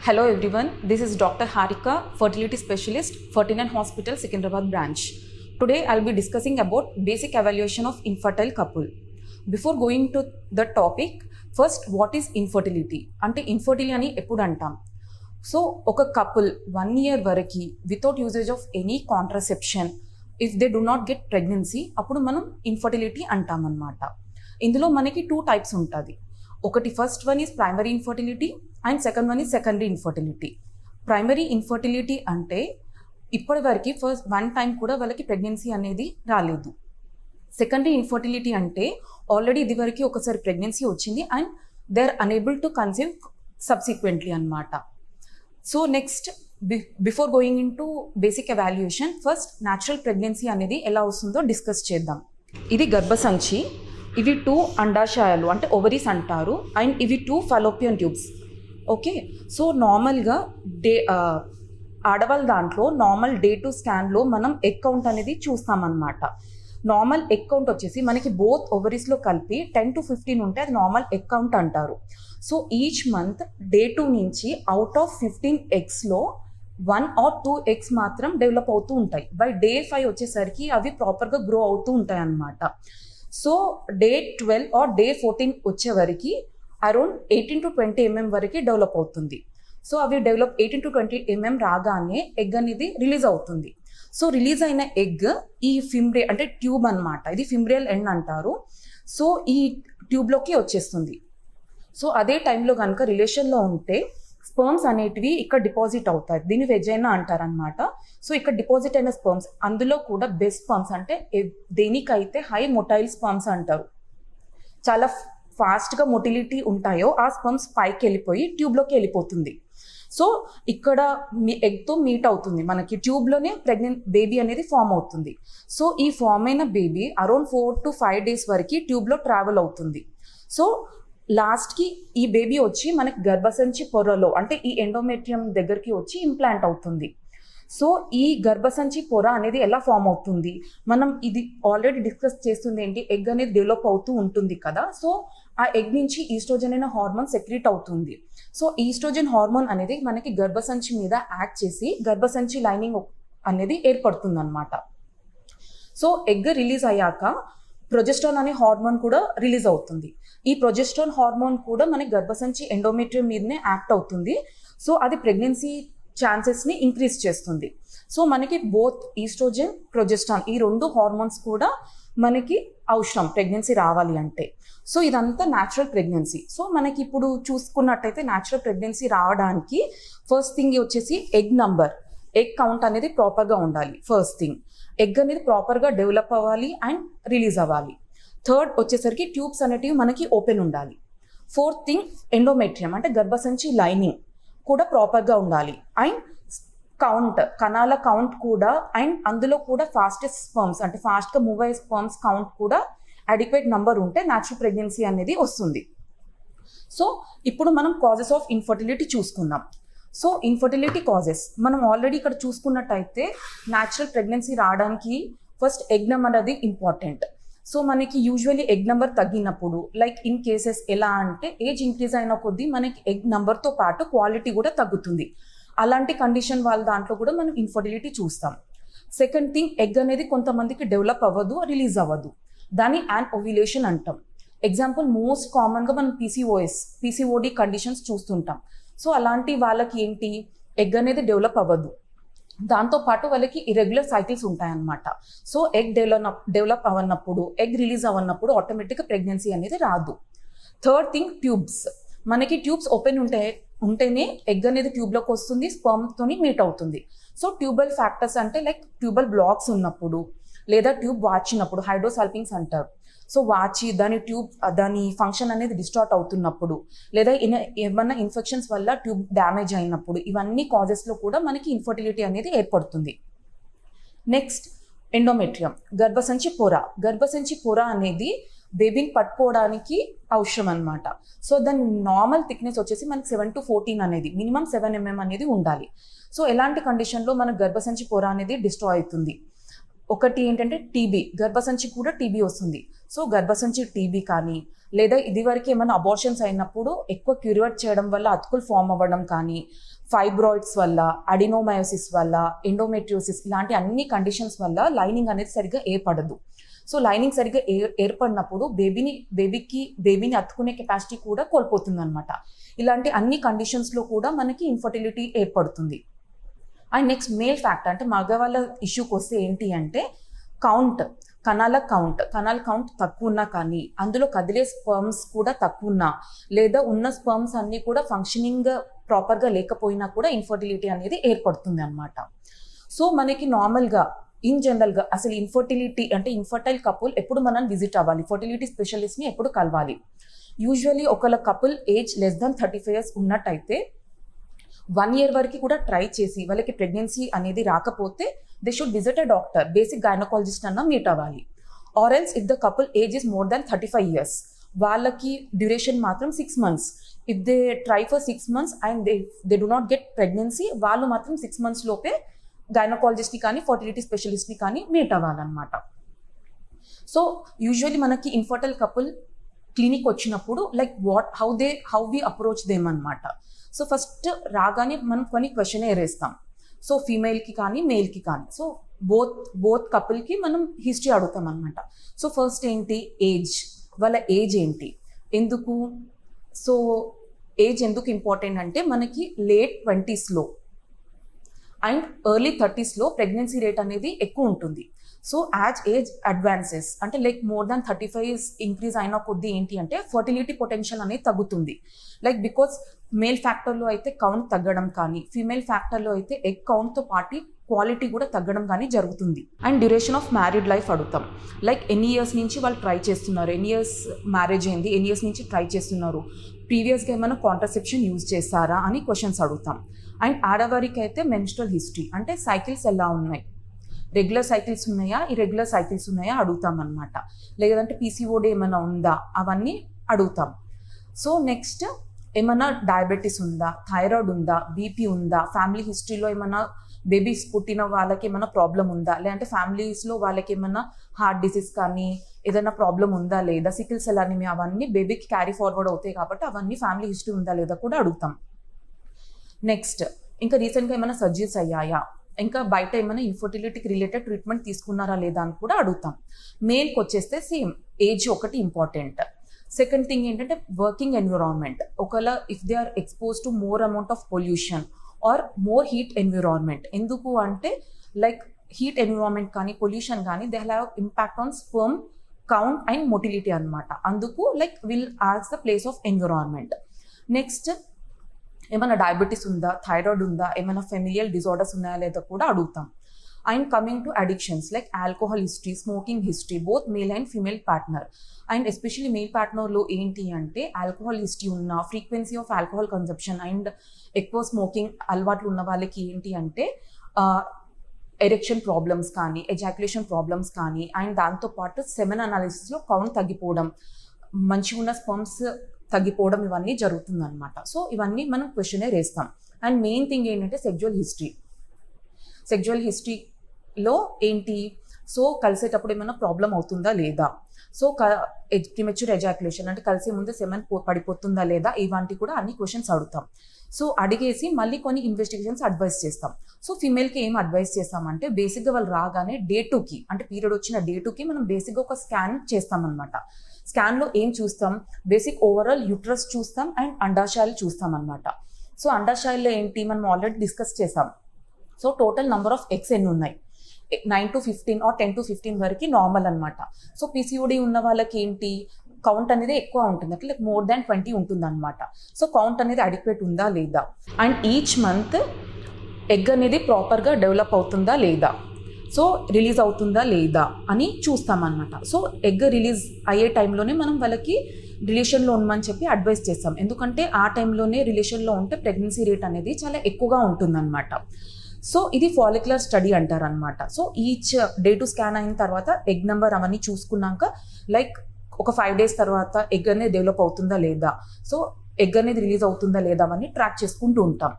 Hello everyone, this is Dr. Harika, fertility specialist, 49 Hospital, Secunderabad branch. Today I'll be discussing about basic evaluation of infertile couple. Before going to the topic, first what is infertility? Ante infertility ani eppudu antam. So oka couple 1 year varaki without usage of any contraception, if they do not get pregnancy, appudu manam infertility antam annamata. Indulo manaki two types untadi. ఒకటి first one is primary infertility and second one is secondary infertility. Primary infertility అంటే ఇప్పటి వరకు first one time కూడా వాళ్ళకి pregnancy అనేది రాలేదు. Secondary infertility అంటే already ఇది వరకు ఒకసారి ప్రెగ్నెన్సీ వచ్చింది and they are unable to conceive subsequently అనమాట. So next before going into basic evaluation, first natural pregnancy అనేది ఎలా వస్తుందో డిస్కస్ చేద్దాం. ఇది గర్భసంచి, ఇవి 2 అండాశయాలు అంటే ఓవరీస్ అంటారు అండ్ ఇవి 2 ఫాలోపియన్ ట్యూబ్స్. ఓకే, సో నార్మల్గా ఆడవాళ్ళ దాంట్లో నార్మల్ డే టు స్కాన్లో మనం ఎగ్ కౌంట్ అనేది చూస్తామన్నమాట. నార్మల్ ఎగ్ కౌంట్ వచ్చేసి మనకి బోత్ ఓవరీస్లో కలిపి 10 to 15 ఉంటే అది నార్మల్ ఎగ్ కౌంట్ అంటారు. సో ఈచ్ మంత్ డే 2 నుంచి అవుట్ ఆఫ్ 15 ఎగ్స్లో 1 or 2 ఎగ్స్ మాత్రం డెవలప్ అవుతూ ఉంటాయి. బై డే 5 వచ్చేసరికి అవి ప్రాపర్గా గ్రో అవుతూ ఉంటాయి అన్నమాట. సో డే 12 ఆర్ డే 14 వచ్చే వరకు అరౌండ్ 18 to 20 mm వరకు డెవలప్ అవుతుంది. సో అవి 18 to 20 mm రాగానే ఎగ్ అనేది రిలీజ్ అవుతుంది. సో రిలీజ్ అయిన ఎగ్ ఈ ఫిమ్బ్రే అంటే ట్యూబ్ అనమాట, ఇది ఫిమ్బ్రియల్ ఎండ్ అంటారు. సో ఈ ట్యూబ్లోకి వచ్చేస్తుంది. సో అదే టైంలో కనుక రిలేషన్లో ఉంటే స్పర్మ్స్ అనేటివి ఇక్కడ డిపాజిట్ అవుతాయి, దీన్ని వెజైనా అంటారనమాట. సో ఇక్కడ డిపాజిట్ అయిన స్పర్మ్స్, అందులో కూడా బెస్ట్ స్పర్మ్స్ అంటే దేనికైతే హై మొటైల్ స్పర్మ్స్ అంటారు, చాలా ఫాస్ట్గా మొటిలిటీ ఉంటాయో ఆ స్పర్మ్స్ పైకి వెళ్ళిపోయి ట్యూబ్లోకి వెళ్ళిపోతుంది. సో ఇక్కడ ఎగ్తో మీట్ అవుతుంది, మనకి ట్యూబ్లోనే ప్రెగ్నెంట్ బేబీ అనేది ఫామ్ అవుతుంది. సో ఈ ఫామ్ అయిన బేబీ అరౌండ్ 4 to 5 days వరకు ట్యూబ్లో ట్రావెల్ అవుతుంది. సో లాస్ట్కి ఈ బేబీ వచ్చి మనకి గర్భసంచి పొరలో అంటే ఈ ఎండోమెట్రియం దగ్గరికి వచ్చి ఇంప్లాంట్ అవుతుంది. సో ఈ గర్భసంచి పొర అనేది ఎలా ఫామ్ అవుతుంది, మనం ఇది ఆల్రెడీ డిస్కస్ చేస్తుంది ఏంటి, ఎగ్ అనేది డెవలప్ అవుతూ ఉంటుంది కదా. సో ఆ ఎగ్ నుంచి ఈస్ట్రోజన్ అనే హార్మోన్ సెక్రీట్ అవుతుంది. సో ఈస్ట్రోజన్ హార్మోన్ అనేది మనకి గర్భసంచి మీద యాక్ట్ చేసి గర్భసంచి లైనింగ్ అనేది ఏర్పడుతుంది అనమాట. సో ఎగ్ రిలీజ్ అయ్యాక ప్రొజెస్ట్రాన్ అనే హార్మోన్ కూడా రిలీజ్ అవుతుంది. ఈ ప్రొజెస్ట్రాన్ హార్మోన్ కూడా మనకి గర్భసంచి ఎండోమెట్రియం మీదనే యాక్ట్ అవుతుంది. సో అది ప్రెగ్నెన్సీ ఛాన్సెస్ని ఇంక్రీజ్ చేస్తుంది. సో మనకి బోత్ ఈస్ట్రోజన్ ప్రొజెస్ట్రాన్ ఈ 2 హార్మోన్స్ కూడా మనకి అవసరం ప్రెగ్నెన్సీ రావాలి అంటే. సో ఇదంతా న్యాచురల్ ప్రెగ్నెన్సీ. సో మనకి ఇప్పుడు చూసుకున్నట్టయితే న్యాచురల్ ప్రెగ్నెన్సీ రావడానికి ఫస్ట్ థింగ్ వచ్చేసి ఎగ్ నంబర్, ఎగ్ కౌంట్ అనేది ప్రాపర్గా ఉండాలి. ఫస్ట్ థింగ్ ఎగ్ అనేది ప్రాపర్గా డెవలప్ అవ్వాలి అండ్ రిలీజ్ అవ్వాలి. థర్డ్ వచ్చేసరికి ట్యూబ్స్ అనేటివి మనకి ఓపెన్ ఉండాలి. ఫోర్త్ థింగ్ ఎండోమెట్రియం అంటే గర్భసంచి లైనింగ్ కూడా ప్రాపర్గా ఉండాలి. అండ్ కౌంట్, కణాల కౌంట్ కూడా, అండ్ అందులో కూడా ఫాస్టెస్ట్ స్పర్మ్స్ అంటే ఫాస్ట్గా మూవ్ అయ్యే స్పర్మ్స్ కౌంట్ కూడా అడిక్వేట్ నంబర్ ఉంటే న్యాచురల్ ప్రెగ్నెన్సీ అనేది వస్తుంది. సో ఇప్పుడు మనం కాజెస్ ఆఫ్ ఇన్ఫర్టిలిటీ చూసుకుందాం. సో ఇన్ఫర్టిలిటీ కాజెస్ మనం ఆల్రెడీ ఇక్కడ చూసుకున్నట్టయితే న్యాచురల్ ప్రెగ్నెన్సీ రావడానికి ఫస్ట్ ఎగ్ నెంబర్ అనేది ఇంపార్టెంట్. సో మనకి యూజువల్లీ ఎగ్ నెంబర్ తగ్గినప్పుడు లైక్ ఇన్ కేసెస్ ఎలా అంటే ఏజ్ ఇంక్రీజ్ అయిన కొద్దీ మనకి ఎగ్ నెంబర్తో పాటు క్వాలిటీ కూడా తగ్గుతుంది. అలాంటి కండిషన్ వాళ్ళ దాంట్లో కూడా మనం ఇన్ఫర్టిలిటీ చూస్తాం. సెకండ్ థింగ్ ఎగ్ అనేది కొంతమందికి డెవలప్ అవ్వదు, రిలీజ్ అవ్వదు, దాన్ని యాన్ ఓవ్యులేషన్ అంటాం. ఎగ్జాంపుల్ మోస్ట్ కామన్గా మనం పీసీఓడి కండిషన్స్ చూస్తుంటాం. సో అలాంటి వాళ్ళకి ఏంటి, ఎగ్ అనేది డెవలప్ అవ్వదు, దాంతోపాటు వాళ్ళకి ఇరెగ్యులర్ సైకిల్స్ ఉంటాయన్నమాట. సో ఎగ్ డెవలప్ అవ్వనప్పుడు, ఎగ్ రిలీజ్ అవ్వనప్పుడు ఆటోమేటిక్గా ప్రెగ్నెన్సీ అనేది రాదు. థర్డ్ థింగ్ ట్యూబ్స్, మనకి ట్యూబ్స్ ఓపెన్ ఉంటేనే ఎగ్ అనేది ట్యూబ్లోకి వస్తుంది, స్పర్మ్తోని మీట్ అవుతుంది. సో ట్యూబల్ ఫ్యాక్టర్స్ అంటే లైక్ ట్యూబల్ బ్లాక్స్ ఉన్నప్పుడు లేదా ట్యూబ్ వాచినప్పుడు, హైడ్రోసాల్పింగ్స్ అంటారు. సో వాచి దాని ఫంక్షన్ అనేది డిస్టార్ట్ అవుతున్నప్పుడు లేదా ఏమన్నా ఇన్ఫెక్షన్స్ వల్ల ట్యూబ్ డ్యామేజ్ అయినప్పుడు, ఇవన్నీ కాజెస్లో కూడా మనకి ఇన్ఫర్టిలిటీ అనేది ఏర్పడుతుంది. నెక్స్ట్ ఎండోమెట్రియం, గర్భసంచి పొర అనేది బేబీని పట్టుకోవడానికి అవసరం అనమాట. సో దాని నార్మల్ థిక్నెస్ వచ్చేసి మనకి 7 to 14 అనేది మినిమం 7 mm అనేది ఉండాలి. సో ఎలాంటి కండిషన్లో మన గర్భసంచి పొర అనేది డిస్ట్రాయ్ అవుతుంది, ఒకటి ఏంటంటే టీబీ, గర్భసంచి కూడా టీబీ వస్తుంది. సో గర్భసంచి టీబీ కానీ, లేదా ఇదివరకు ఏమైనా అబార్షన్స్ అయినప్పుడు ఎక్కువ క్యూరివేట్ చేయడం వల్ల అతుకులు ఫామ్ అవ్వడం కానీ, ఫైబ్రాయిడ్స్ వల్ల, అడినోమయోసిస్ వల్ల, ఎండోమెట్రియోసిస్ ఇలాంటి అన్ని కండిషన్స్ వల్ల లైనింగ్ అనేది సరిగ్గా ఏర్పడదు. సో లైనింగ్ సరిగ్గా ఏర్పడినప్పుడు బేబీని అతుకునే కెపాసిటీ కూడా కోల్పోతుంది అనమాట. ఇలాంటి అన్ని కండిషన్స్లో కూడా మనకి ఇన్ఫర్టిలిటీ ఏర్పడుతుంది. అండ్ నెక్స్ట్ మేల్ ఫ్యాక్టర్ అంటే మగవాళ్ళ ఇష్యూకి వస్తే ఏంటి అంటే కణాల కౌంట్ తక్కువ ఉన్నా కానీ, అందులో కదిలే స్పర్మ్స్ కూడా తక్కువ ఉన్నా, లేదా ఉన్న స్పర్మ్స్ అన్నీ కూడా ఫంక్షనింగ్ ప్రాపర్గా లేకపోయినా కూడా ఇన్ఫర్టిలిటీ అనేది ఏర్పడుతుంది అనమాట. సో మనకి నార్మల్గా ఇన్ జనరల్గా అసలు ఇన్ఫర్టిలిటీ అంటే ఇన్ఫర్టైల్ కపుల్ ఎప్పుడు మనం విజిట్ అవ్వాలి, ఫర్టిలిటీ స్పెషలిస్ట్ని ఎప్పుడు కలవాలి. యూజువల్లీ ఒకళ్ళ couple age less than 35 years ఉన్నట్టయితే 1 year వరకు కూడా ట్రై చేసి వాళ్ళకి ప్రెగ్నెన్సీ అనేది రాకపోతే they should visit a doctor, basic gynaecologist అన్న మీట్ అవ్వాలి. Or else if the couple age is more than 35 years, వాళ్ళకి డ్యూరేషన్ మాత్రం 6 months. If they try for 6 months and they do not get pregnancy, వాళ్ళు మాత్రం 6 months లోపే గైనకాలజిస్ట్ని కానీ fertility స్పెషలిస్ట్ని కానీ meet అవ్వాలన్నమాట. సో యూజువల్లీ మనకి ఇన్ఫర్టైల్ కపుల్ క్లినిక్ వచ్చినప్పుడు like how we approach them అనమాట. సో ఫస్ట్ రాగానే మనం కొన్ని క్వశ్చన్ వేస్తాం. సో ఫీమేల్కి కానీ మేల్కి కానీ, సో బోత్ కపుల్కి మనం హిస్టరీ అడుగుతాం అనమాట. సో ఫస్ట్ ఏంటి, వాళ్ళ ఏజ్ ఏంటి, ఎందుకు. సో ఏజ్ ఎందుకు ఇంపార్టెంట్ అంటే మనకి late 20s and early 30s pregnancy rate అనేది ఎక్కువ ఉంటుంది. సో యాజ్ ఏజ్ అడ్వాన్సెస్ అంటే like more than 35 years increase అయిన కొద్దీ ఏంటి అంటే ఫర్టిలిటీ పొటెన్షియల్ అనేది తగ్గుతుంది. లైక్ బికాస్ మేల్ ఫ్యాక్టర్లో అయితే కౌంట్ తగ్గడం కానీ, ఫీమేల్ ఫ్యాక్టర్లో అయితే ఎగ్ కౌంట్తో పాటు క్వాలిటీ కూడా తగ్గడం కానీ జరుగుతుంది. And duration of married life అడుగుతాం. లైక్ ఎన్ని ఇయర్స్ నుంచి వాళ్ళు ట్రై చేస్తున్నారు, ఎన్ని ఇయర్స్ మ్యారేజ్ అయింది, ఎన్ని ఇయర్స్ నుంచి ట్రై చేస్తున్నారు, ప్రీవియస్గా ఏమైనా కాంట్రసెప్షన్ యూజ్ చేస్తారా అని క్వశ్చన్స్ అడుగుతాం. అండ్ ఆడవారికి అయితే మెన్స్ట్రల్ హిస్టరీ అంటే సైకిల్స్ ఎలా ఉన్నాయి, రెగ్యులర్ సైకిల్స్ ఉన్నాయా, ఇర్రెగ్యులర్ సైకిల్స్ ఉన్నాయా అడుగుతాం అనమాట. లేదంటే పీసీఓడి ఏమైనా ఉందా అవన్నీ అడుగుతాం. సో నెక్స్ట్ ఏమైనా డయాబెటీస్ ఉందా, థైరాయిడ్ ఉందా, బీపీ ఉందా, ఫ్యామిలీ హిస్టరీలో ఏమైనా బేబీస్ పుట్టిన వాళ్ళకి ఏమైనా ప్రాబ్లం ఉందా, లేదంటే ఫ్యామిలీస్లో వాళ్ళకి ఏమైనా హార్ట్ డిసీజ్ కానీ ఏదైనా ప్రాబ్లం ఉందా లేదా, సికిల్ సెల్ అనీమియా, అవన్నీ బేబీకి క్యారీ ఫార్వర్డ్ అవుతాయి కాబట్టి అవన్నీ ఫ్యామిలీ హిస్టరీ ఉందా లేదా కూడా అడుగుతాం. నెక్స్ట్ ఇంకా రీసెంట్గా ఏమైనా సర్జరీస్ అయ్యాయా, ఇంకా బయట ఏమైనా ఇన్ఫర్టిలిటీకి రిలేటెడ్ ట్రీట్మెంట్ తీసుకున్నారా లేదా అని కూడా అడుగుతాం. మేల్కి వచ్చేస్తే సేమ్ ఏజ్ ఒకటి ఇంపార్టెంట్. సెకండ్ థింగ్ ఏంటంటే వర్కింగ్ ఎన్విరాన్మెంట్, ఒకవేళ if they are expose to more amount of pollution or more heat environment. ఎందుకు అంటే లైక్ హీట్ ఎన్విరాన్మెంట్ కానీ పొల్యూషన్ కానీ they have impact on sperm count and motility అనమాట. అందుకు like will as the place of environment. Next ఏమైనా diabetes ఉందా, thyroid ఉందా, ఏమైనా ఫెమిలియల్ డిజార్డర్స్ ఉన్నాయా లేదా కూడా అడుగుతాం. And coming to addictions like alcohol history, smoking history, both male and female partner. And especially male పార్ట్నర్లో ఏంటి అంటే ఆల్కహాల్ హిస్టరీ ఉన్న, frequency of alcohol consumption and ఎక్కువ స్మోకింగ్ అలవాట్లు ఉన్న వాళ్ళకి ఏంటి అంటే ఎరెక్షన్ ప్రాబ్లమ్స్ కానీ, ఎజాక్యులేషన్ ప్రాబ్లమ్స్ కానీ, అండ్ దాంతోపాటు సెమెన్ అనాలిసిస్లో కౌంట్ తగ్గిపోవడం, మంచిగా ఉన్న స్పర్మ్స్ తగ్గిపోవడం, ఇవన్నీ జరుగుతుందన్నమాట. సో ఇవన్నీ మనం క్వశ్చనే వేస్తాం. అండ్ మెయిన్ థింగ్ ఏంటంటే సెక్జువల్ హిస్టరీలో ఏంటి, సో కలిసేటప్పుడు ఏమైనా ప్రాబ్లం అవుతుందా లేదా, సో ప్రిమెచ్యూర్ ఎజాక్యులేషన్ అంటే కలిసే ముందు సెమెన్ పడిపోతుందా లేదా, ఇలాంటి కూడా అన్ని క్వశ్చన్స్ అడుగుతాం. సో అడిగేసి మళ్ళీ కొన్ని ఇన్వెస్టిగేషన్స్ అడ్వైస్ చేస్తాం. సో ఫీమేల్కి ఏం అడ్వైస్ చేస్తామంటే బేసిక్గా వాళ్ళు రాగానే డే 2కి అంటే పీరియడ్ వచ్చిన డే 2కి మనం బేసిక్గా ఒక స్కాన్ చేస్తామన్నమాట. స్కాన్లో ఏం చూస్తాం, బేసిక్ ఓవరాల్ యూట్రస్ చూస్తాం అండ్ అండాశయాలు చూస్తాం అనమాట. సో అండాశయాల్లో ఏంటి మనం ఆల్రెడీ డిస్కస్ చేసాం. So total number of eggs ఎన్ని ఉన్నాయి, 9 to 15 ఆర్ 10 to 15 వరకు నార్మల్ అనమాట. సో పీసీఓడి ఉన్న వాళ్ళకి ఏంటి కౌంట్ అనేది ఎక్కువ ఉంటుంది, అట్లా మోర్ దాన్ 20 ఉంటుంది అనమాట. సో కౌంట్ అనేది అడిక్వేట్ ఉందా లేదా, అండ్ ఈచ్ మంత్ ఎగ్ అనేది ప్రాపర్గా డెవలప్ అవుతుందా లేదా, సో రిలీజ్ అవుతుందా లేదా అని చూస్తామన్నమాట. సో ఎగ్ రిలీజ్ అయ్యే టైంలోనే మనం వాళ్ళకి రిలేషన్లో ఉండమని చెప్పి అడ్వైస్ చేస్తాం. ఎందుకంటే ఆ టైంలోనే రిలేషన్లో ఉంటే ప్రెగ్నెన్సీ రేట్ అనేది చాలా ఎక్కువగా ఉంటుందన్నమాట. సో ఇది ఫాలిక్యులర్ స్టడీ అంటారు అనమాట. సో ఈచ్ డే 2 స్కాన్ అయిన తర్వాత ఎగ్ నెంబర్ అవన్నీ చూసుకున్నాక లైక్ ఒక 5 days తర్వాత ఎగ్ అనేది డెవలప్ అవుతుందా లేదా, సో ఎగ్ అనేది రిలీజ్ అవుతుందా లేదా అని ట్రాక్ చేసుకుంటూ ఉంటాం.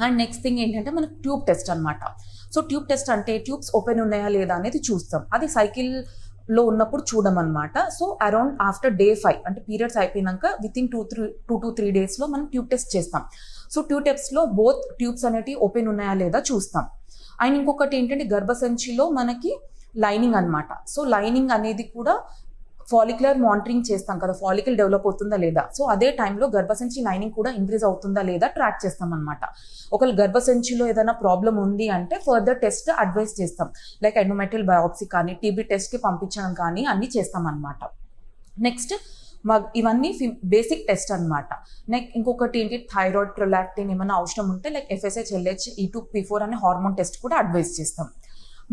అండ్ నెక్స్ట్ థింగ్ ఏంటంటే మనకు ట్యూబ్ టెస్ట్ అనమాట. సో ట్యూబ్ టెస్ట్ అంటే ట్యూబ్స్ ఓపెన్ ఉన్నాయా లేదా అనేది చూస్తాం. అది సైకిల్లో ఉన్నప్పుడు చూడమన్నమాట. సో అరౌండ్ ఆఫ్టర్ డే 5 అంటే పీరియడ్స్ అయిపోయినాక వితిన్ 2 to 3 డేస్లో మనం ట్యూబ్ టెస్ట్ చేస్తాం. సో ట్యూబ్ టెస్ట్లో బోత్ ట్యూబ్స్ అనేవి ఓపెన్ ఉన్నాయా లేదా చూస్తాం. అండ్ ఇంకొకటి ఏంటంటే గర్భసంచిలో మనకి లైనింగ్ అనమాట. సో లైనింగ్ అనేది కూడా ఫాలిక్యులర్ మానిటరింగ్ చేస్తాం కదా, ఫాలికల్ డెవలప్ అవుతుందా లేదా. సో అదే టైంలో గర్భసంచి లైనింగ్ కూడా ఇంక్రీజ్ అవుతుందా లేదా ట్రాక్ చేస్తాం అనమాట. ఒకవేళ గర్భసంచిలో ఏదైనా ప్రాబ్లం ఉంది అంటే ఫర్దర్ టెస్ట్ అడ్వైస్ చేస్తాం. లైక్ ఎండోమెట్రియల్ బయాప్సీ కానీ టీబీ టెస్ట్కి పంపించడం కానీ అన్నీ చేస్తాం అనమాట. నెక్స్ట్ ఇవన్నీ బేసిక్ టెస్ట్ అనమాట. నెక్స్ట్ ఇంకొకటి ఏంటి, థైరాయిడ్, ప్రొలాక్టిన్ ఏమైనా అవసరం ఉంటే like FSH, LH, E2, P4 అనే హార్మోన్ టెస్ట్ కూడా అడ్వైస్ చేస్తాం.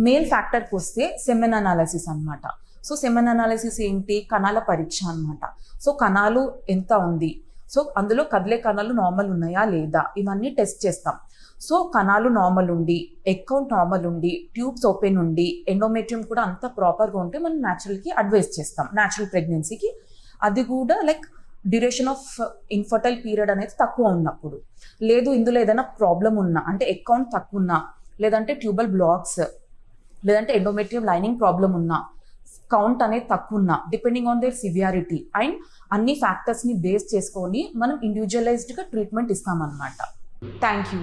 మేల్ ఫ్యాక్టర్కి వస్తే సెమెన్ అనాలిసిస్ అనమాట. సో సెమెన్ అనాలిసిస్ ఏంటి, కణాల పరీక్ష అనమాట. సో కణాలు ఎంత ఉంది, సో అందులో కదిలే కణాలు నార్మల్ ఉన్నాయా లేదా, ఇవన్నీ టెస్ట్ చేస్తాం. సో కణాలు నార్మల్ ఉండి, ఎగ్ కౌంట్ నార్మల్ ఉండి, ట్యూబ్స్ ఓపెన్ ఉండి, ఎండోమెట్రియం కూడా అంత ప్రాపర్గా ఉంటే మనం న్యాచురల్కి అడ్వైస్ చేస్తాం, న్యాచురల్ ప్రెగ్నెన్సీకి. అది కూడా like duration of infertile period అనేది తక్కువ ఉన్నప్పుడు. లేదు ఇందులో ఏదైనా ప్రాబ్లం ఉన్నా అంటే ఎగ్ కౌంట్ తక్కువ ఉన్నా, లేదంటే ట్యూబల్ బ్లాక్స్, లేదంటే ఎండోమెట్రియం లైనింగ్ ప్రాబ్లం ఉన్నా, కౌంట్ అనేది తక్కువ ఉన్నా, depending on their severity and అన్ని ఫ్యాక్టర్స్ని బేస్ చేసుకొని మనం ఇండివిజువలైజ్డ్గా ట్రీట్మెంట్ ఇస్తామన్నమాట. Thank you.